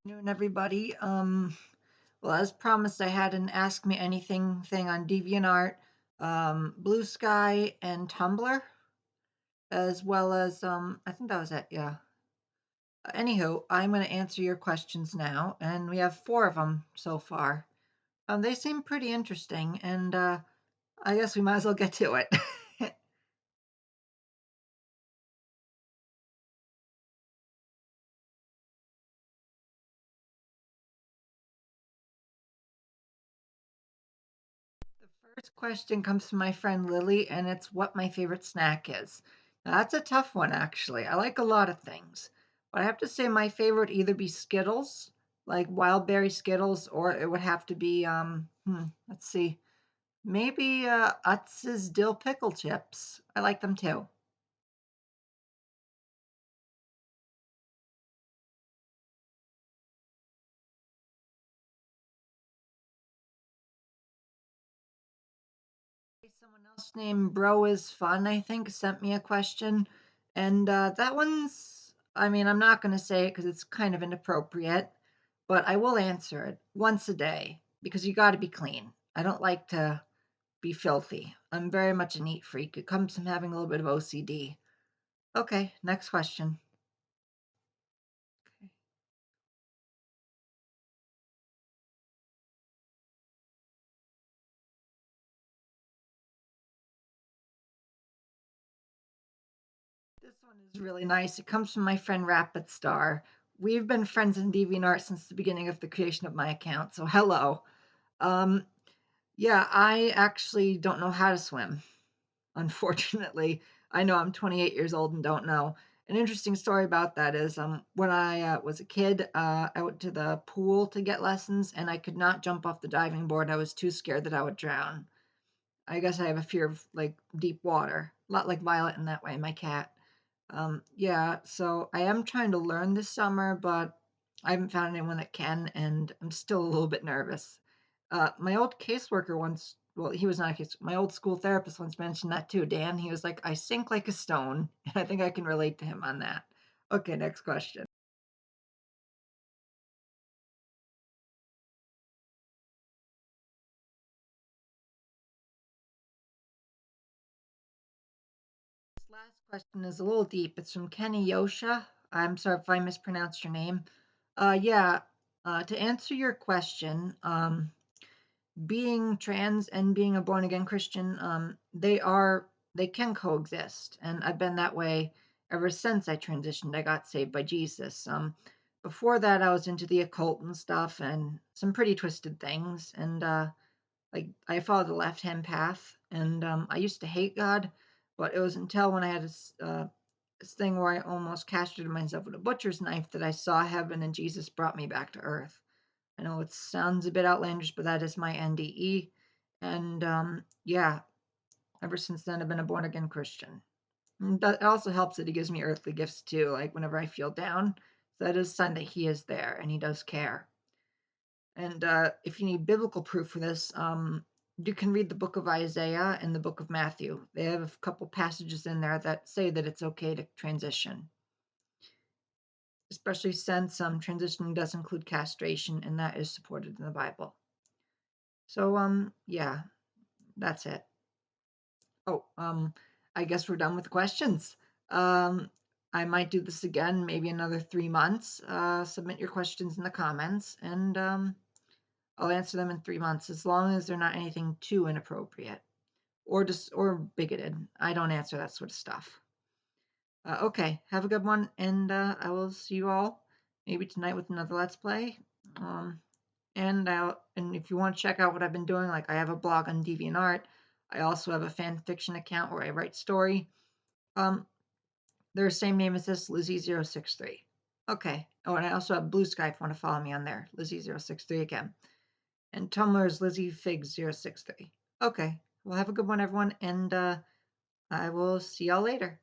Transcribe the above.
Afternoon, everybody. Well, as promised, I had an Ask Me Anything thing on DeviantArt, Blue Sky, and Tumblr, as well as I think that was it. Yeah. Anywho, I'm going to answer your questions now, and we have four of them so far. They seem pretty interesting, and I guess we might as well get to it. The first question comes from my friend Lily, and it's what my favorite snack is. Now, that's a tough one, actually. I like a lot of things, but I have to say my favorite would either be Skittles, like wild berry Skittles, or it would have to be let's see, maybe Utz's dill pickle chips. I like them too. Someone else named Bro is Fun, I think, sent me a question. And that one's, I mean, I'm not going to say it because it's kind of inappropriate, but I will answer it once a day because you got to be clean. I don't like to be filthy. I'm very much a neat freak. It comes from having a little bit of OCD. Okay, next question. Okay. This one is really nice. It comes from my friend Rapid Star. We've been friends in DeviantArt since the beginning of the creation of my account, so hello. Um, Yeah, I actually don't know how to swim, unfortunately. I know I'm 28 years old and don't know. An interesting story about that is when I was a kid, I went to the pool to get lessons and I could not jump off the diving board. I was too scared that I would drown. I guess I have a fear of like deep water, a lot like Violet in that way, my cat. Yeah, so I am trying to learn this summer, but I haven't found anyone that can, and I'm still a little bit nervous. My old caseworker once, well, he was not a case, my old school therapist once mentioned that too, Dan. He was like, I sink like a stone, and I think I can relate to him on that. Okay, next question. This last question is a little deep. It's from Kenny Yosha. I'm sorry if I mispronounced your name. Yeah, to answer your question, being trans and being a born again Christian, they can coexist, and I've been that way ever since I transitioned. I got saved by Jesus. Before that, I was into the occult and stuff, and some pretty twisted things, and like I followed the left hand path, and I used to hate God, but it was until when I had this thing where I almost castrated myself with a butcher's knife that I saw heaven and Jesus brought me back to earth. I know it sounds a bit outlandish, but that is my NDE. And yeah, ever since then, I've been a born again Christian. And that also helps that he gives me earthly gifts too, like whenever I feel down. So that is a sign that he is there and he does care. And if you need biblical proof for this, you can read the book of Isaiah and the book of Matthew. They have a couple passages in there that say that it's okay to transition, especially since transitioning does include castration, and that is supported in the Bible. So, yeah, that's it. Oh, I guess we're done with the questions. Um, I might do this again, maybe another 3 months. Submit your questions in the comments, and I'll answer them in 3 months, as long as they're not anything too inappropriate or bigoted. I don't answer that sort of stuff. Okay, have a good one, and I will see you all maybe tonight with another Let's Play. Um, and if you want to check out what I've been doing, like I have a blog on DeviantArt. I also have a fan fiction account where I write story. Um, they're the same name as this, Lizzie063. Okay. Oh, and I also have Blue Sky if you want to follow me on there, Lizzie063 again. And Tumblr is LizzieFigs063. Okay. Well, have a good one, everyone, and I will see y'all later.